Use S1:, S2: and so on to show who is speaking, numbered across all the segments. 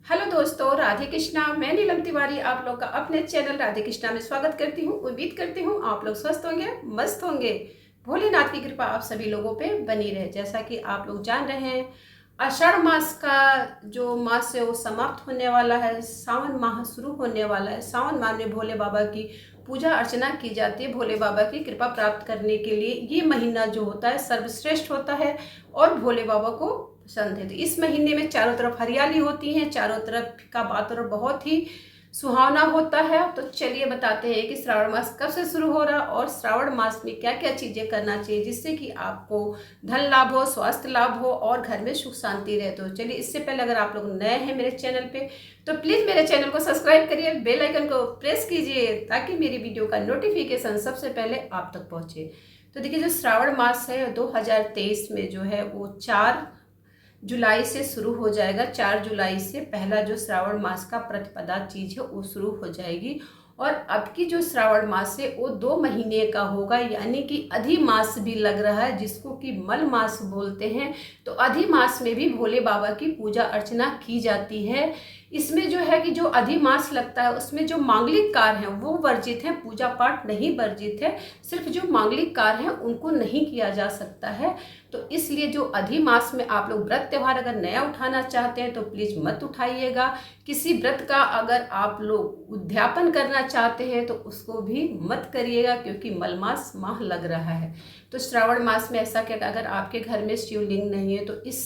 S1: Hello दोस्तों, राधे कृष्णा। मैं नीलम तिवारी आप लोग का अपने चैनल राधे कृष्णा में स्वागत करती हूँ। उम्मीद करती हूँ आप लोग स्वस्थ होंगे, मस्त होंगे। भोलेनाथ की कृपा आप सभी लोगों पे बनी रहे। जैसा कि आप लोग जान रहे हैं, आषाढ़ मास का जो मास है वो समाप्त होने वाला है। सावन माह शुरू होने वाला है। सावन माह में भोले बाबा की पूजा अर्चना की जाती है। भोले बाबा की कृपा प्राप्त करने के लिए ये महीना जो होता है सर्वश्रेष्ठ होता है और भोले बाबा को पसंद है। तो इस महीने में चारों तरफ हरियाली होती है, चारों तरफ का वातावरण बहुत ही सुहावना होता है। तो चलिए बताते हैं कि श्रावण मास कब से शुरू हो रहा है और श्रावण मास में क्या क्या चीजें करना चाहिए जिससे कि आपको धन लाभ हो, स्वास्थ्य लाभ हो और घर में सुख शांति रहे। तो चलिए, इससे पहले अगर आप लोग नए हैं मेरे चैनल पे तो प्लीज मेरे चैनल को सब्सक्राइब करिए, बेल आइकन को प्रेस कीजिए ताकि मेरी वीडियो का नोटिफिकेशन सबसे पहले आप तक पहुंचे। तो देखिए, जो श्रावण मास है 2023 में जो है वो 4 जुलाई से शुरू हो जाएगा। 4 जुलाई से पहला जो श्रावण मास का प्रतिपदा चीज है वो शुरू हो जाएगी। और अब की जो श्रावण मास है वो 2 महीने का होगा, यानी कि अधि मास भी लग रहा है, जिसको कि मल मास बोलते हैं। तो अधि मास में भी भोले बाबा की पूजा अर्चना की जाती है। इसमें जो है कि जो अधि मास लगता है उसमें जो मांगलिक कार्य हैं वो वर्जित हैं, पूजा पाठ नहीं वर्जित है। सिर्फ जो मांगलिक कार्य हैं उनको नहीं किया जा सकता है। तो इसलिए जो अधि मास में आप लोग व्रत त्योहार अगर नया उठाना चाहते हैं तो प्लीज मत उठाइएगा। किसी व्रत का अगर आप लोग उद्यापन करना चाहते हैं तो उसको भी मत करिएगा, क्योंकि मलमास माह लग रहा है। तो श्रावण मास में ऐसा क्या, अगर आपके घर में शिवलिंग नहीं है तो इस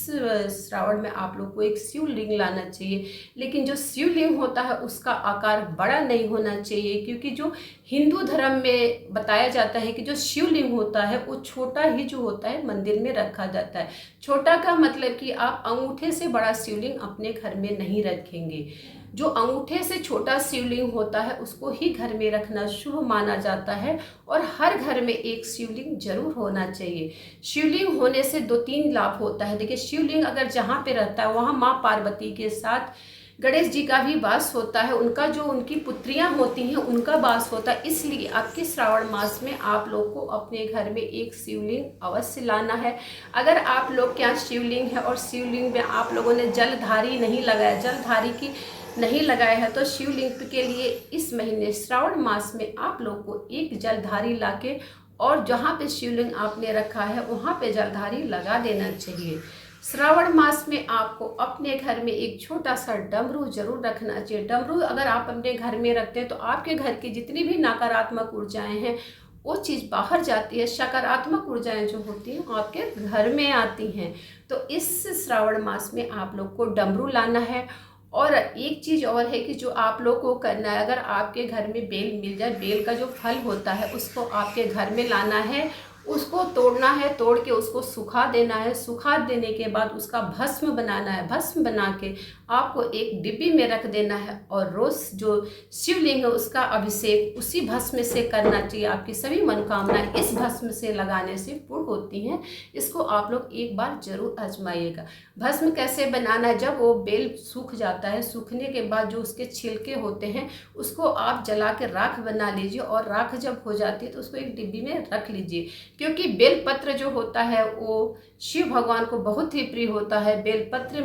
S1: श्रावण में आप लोग को एक शिवलिंग लाना चाहिए। लेकिन जो शिवलिंग होता है उसका आकार बड़ा नहीं होना चाहिए, क्योंकि जो हिंदू धर्म में बताया जाता है कि जो शिवलिंग होता है वो छोटा ही जो होता है मंदिर में रखा जाता है। छोटा का मतलब कि आप अंगूठे से बड़ा शिवलिंग अपने घर में नहीं रखेंगे। जो अंगूठे से छोटा शिवलिंग होता है उसको ही घर में रखना शुभ माना जाता है। और हर घर में एक शिवलिंग जरूर होना चाहिए। शिवलिंग होने से 2-3 लाभ होता है। देखिए, शिवलिंग अगर जहाँ पे रहता है वहाँ माँ पार्वती के साथ गणेश जी का भी वास होता है, उनका जो उनकी पुत्रियां होती हैं उनका वास होता है। इसलिए आपके श्रावण मास में आप लोग को अपने घर में एक शिवलिंग अवश्य लाना है। अगर आप लोग के यहाँ शिवलिंग है और शिवलिंग में आप लोगों ने जलधारी नहीं लगाया, जलधारी की नहीं लगाया है, तो शिवलिंग के लिए इस महीने श्रावण मास में आप लोग को एक जलधारी लाके और जहाँ पे शिवलिंग आपने रखा है वहाँ पे जलधारी लगा देना चाहिए। श्रावण मास में आपको अपने घर में एक छोटा सा डमरू जरूर रखना चाहिए। डमरू अगर आप अपने घर में रखते हैं तो आपके घर की जितनी भी नकारात्मक ऊर्जाएं हैं वो चीज़ बाहर जाती है, सकारात्मक ऊर्जाएं जो होती हैं आपके घर में आती हैं। तो इस श्रावण मास में आप लोग को डमरू लाना है। और एक चीज़ और है कि जो आप लोग को करना है, अगर आपके घर में बेल मिल जाए, बेल का जो फल होता है उसको आपके घर में लाना है, उसको तोड़ना है, तोड़ के उसको सुखा देना है। सुखा देने के बाद उसका भस्म बनाना है। भस्म बना के आपको एक डिब्बी में रख देना है और रोज जो शिवलिंग है उसका अभिषेक उसी भस्म से करना चाहिए। आपकी सभी मनोकामनाएं इस भस्म से लगाने से पूर्ण होती हैं। इसको आप लोग एक बार जरूर आजमाइएगा। भस्म कैसे बनाना है, जब वो बेल सूख जाता है, सूखने के बाद जो उसके छिलके होते हैं उसको आप जला के राख बना लीजिए और राख जब हो जाती है तो उसको एक डिब्बी में रख लीजिए। क्योंकि बेलपत्र जो होता है वो शिव भगवान को बहुत ही प्रिय होता है। बेलपत्र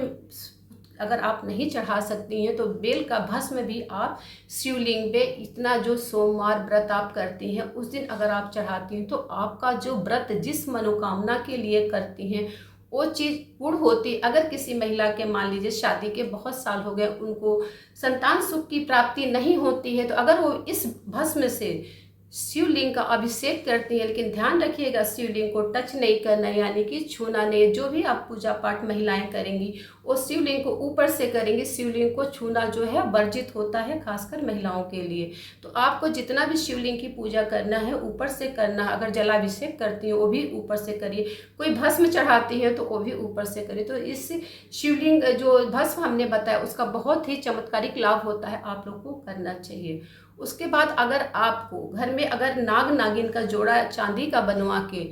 S1: अगर आप नहीं चढ़ा सकती हैं तो बेल का भस्म भी आप शिवलिंग पे इतना जो सोमवार व्रत आप करती हैं उस दिन अगर आप चढ़ाती हैं तो आपका जो व्रत जिस मनोकामना के लिए करती हैं वो चीज़ पूर्ण होती। अगर किसी महिला के मान लीजिए शादी के बहुत साल हो गए, उनको संतान सुख की प्राप्ति नहीं होती है, तो अगर वो इस भस्म से शिवलिंग का अभिषेक करती है, लेकिन ध्यान रखिएगा शिवलिंग को टच नहीं करना, यानी कि छूना नहीं। जो भी आप पूजा पाठ महिलाएं करेंगी वो शिवलिंग को ऊपर से करेंगी। शिवलिंग को छूना जो है वर्जित होता है, खासकर महिलाओं के लिए। तो आपको जितना भी शिवलिंग की पूजा करना है ऊपर से करना। अगर जलाभिषेक करती है वो भी ऊपर से करिए, कोई भस्म चढ़ाती है तो वो भी ऊपर से करिए। तो इस शिवलिंग जो भस्म हमने बताया उसका बहुत ही चमत्कारिक लाभ होता है, आप लोग को करना चाहिए। उसके बाद अगर आपको घर में अगर नाग नागिन का जोड़ा चांदी का बनवा के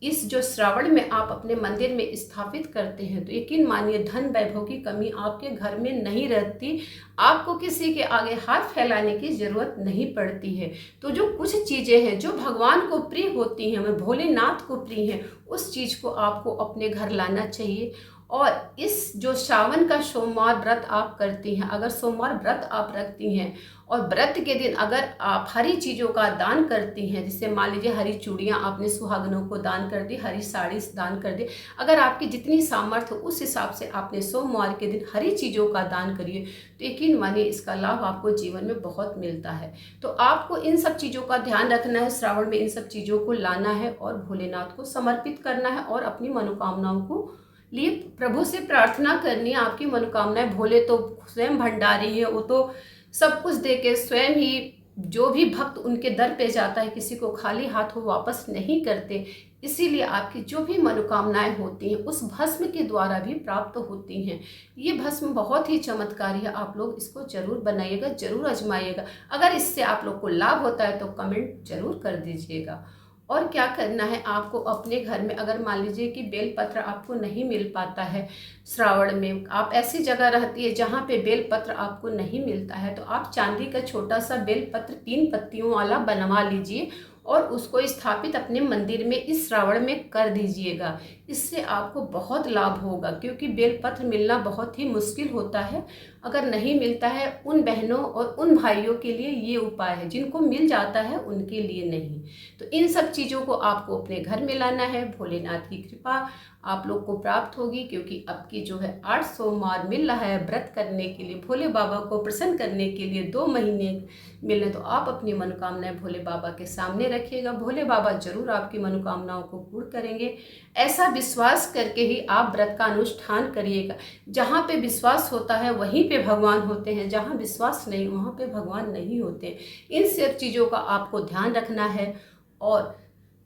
S1: इस जो श्रावण में आप अपने मंदिर में स्थापित करते हैं तो यकीन मानिए धन वैभव की कमी आपके घर में नहीं रहती। आपको किसी के आगे हाथ फैलाने की जरूरत नहीं पड़ती है। तो जो कुछ चीजें हैं जो भगवान को प्रिय होती हैं, हमें भोलेनाथ को प्रिय हैं, उस चीज को आपको अपने घर लाना चाहिए। और इस जो श्रावण का सोमवार व्रत आप करती हैं, अगर सोमवार व्रत आप रखती हैं और व्रत के दिन अगर आप हरी चीज़ों का दान करती हैं, जैसे मान लीजिए हरी चूड़ियाँ आपने सुहागनों को दान कर दी, हरी साड़ी दान कर दी, अगर आपकी जितनी सामर्थ्य हो उस हिसाब से आपने सोमवार के दिन हरी चीज़ों का दान करिए, तो यकीन मानिए इसका लाभ आपको जीवन में बहुत मिलता है। तो आपको इन सब चीज़ों का ध्यान रखना है, श्रावण में इन सब चीज़ों को लाना है और भोलेनाथ को समर्पित करना है और अपनी मनोकामनाओं को लिए प्रभु से प्रार्थना करनी है। आपकी मनोकामनाएं, भोले तो स्वयं भंडारी है, वो तो सब कुछ दे के स्वयं ही, जो भी भक्त उनके दर पे जाता है किसी को खाली हाथ वो वापस नहीं करते। इसीलिए आपकी जो भी मनोकामनाएं होती हैं उस भस्म के द्वारा भी प्राप्त होती हैं। ये भस्म बहुत ही चमत्कारी है, आप लोग इसको जरूर बनाइएगा, जरूर आजमाइएगा। अगर इससे आप लोग को लाभ होता है तो कमेंट जरूर कर दीजिएगा। और क्या करना है आपको, अपने घर में अगर मान लीजिए कि बेलपत्र आपको नहीं मिल पाता है श्रावण में, आप ऐसी जगह रहती है जहाँ पे बेलपत्र आपको नहीं मिलता है, तो आप चांदी का छोटा सा बेलपत्र 3 पत्तियों वाला बनवा लीजिए और उसको स्थापित अपने मंदिर में इस श्रावण में कर दीजिएगा। इससे आपको बहुत लाभ होगा, क्योंकि बेलपत्र मिलना बहुत ही मुश्किल होता है। अगर नहीं मिलता है, उन बहनों और उन भाइयों के लिए ये उपाय है, जिनको मिल जाता है उनके लिए नहीं। तो इन सब चीज़ों को आपको अपने घर में लाना है। भोलेनाथ की कृपा आप लोग को प्राप्त होगी, क्योंकि अब की जो है 8 सोमवार मिल रहा है व्रत करने के लिए, भोले बाबा को प्रसन्न करने के लिए 2 महीने मिल रहे। तो आप अपनी मनोकामनाएं भोले बाबा के सामने रखिएगा, भोले बाबा जरूर आपकी मनोकामनाओं को पूर्ण करेंगे। ऐसा विश्वास करके ही आप व्रत का अनुष्ठान करिएगा। जहाँ पे विश्वास होता है वहीं पे भगवान होते हैं, जहाँ विश्वास नहीं वहाँ पे भगवान नहीं होते। इन सब चीज़ों का आपको ध्यान रखना है। और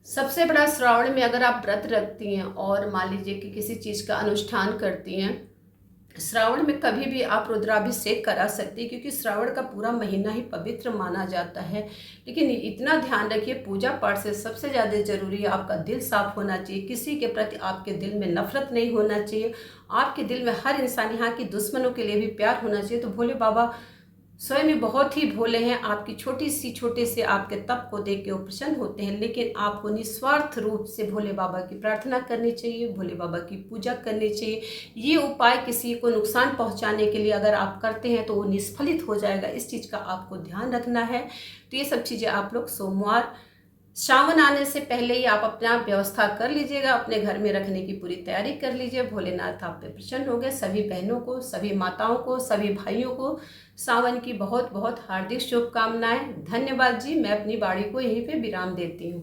S1: सबसे बड़ा, श्रावण में अगर आप व्रत रखती हैं और मान लीजिए कि किसी चीज़ का अनुष्ठान करती हैं, श्रावण में कभी भी आप रुद्राभिषेक करा सकती हैं, क्योंकि श्रावण का पूरा महीना ही पवित्र माना जाता है। लेकिन इतना ध्यान रखिए, पूजा पाठ से सबसे ज़्यादा ज़रूरी है आपका दिल साफ होना चाहिए। किसी के प्रति आपके दिल में नफरत नहीं होना चाहिए। आपके दिल में हर इंसान, यहाँ की दुश्मनों के लिए भी प्यार होना चाहिए। तो भोले बाबा स्वयं ही बहुत ही भोले हैं, आपकी छोटे से आपके तप को देख के वो प्रसन्न होते हैं। लेकिन आपको निस्वार्थ रूप से भोले बाबा की प्रार्थना करनी चाहिए, भोले बाबा की पूजा करनी चाहिए। ये उपाय किसी को नुकसान पहुंचाने के लिए अगर आप करते हैं तो वो निष्फलित हो जाएगा, इस चीज़ का आपको ध्यान रखना है। तो ये सब चीज़ें आप लोग सोमवार सावन आने से पहले ही आप अपना व्यवस्था कर लीजिएगा, अपने घर में रखने की पूरी तैयारी कर लीजिए। भोलेनाथ आप पे प्रसन्न हो गए। सभी बहनों को, सभी माताओं को, सभी भाइयों को सावन की बहुत बहुत हार्दिक शुभकामनाएं। धन्यवाद जी। मैं अपनी वाणी को यहीं पे विराम देती हूँ।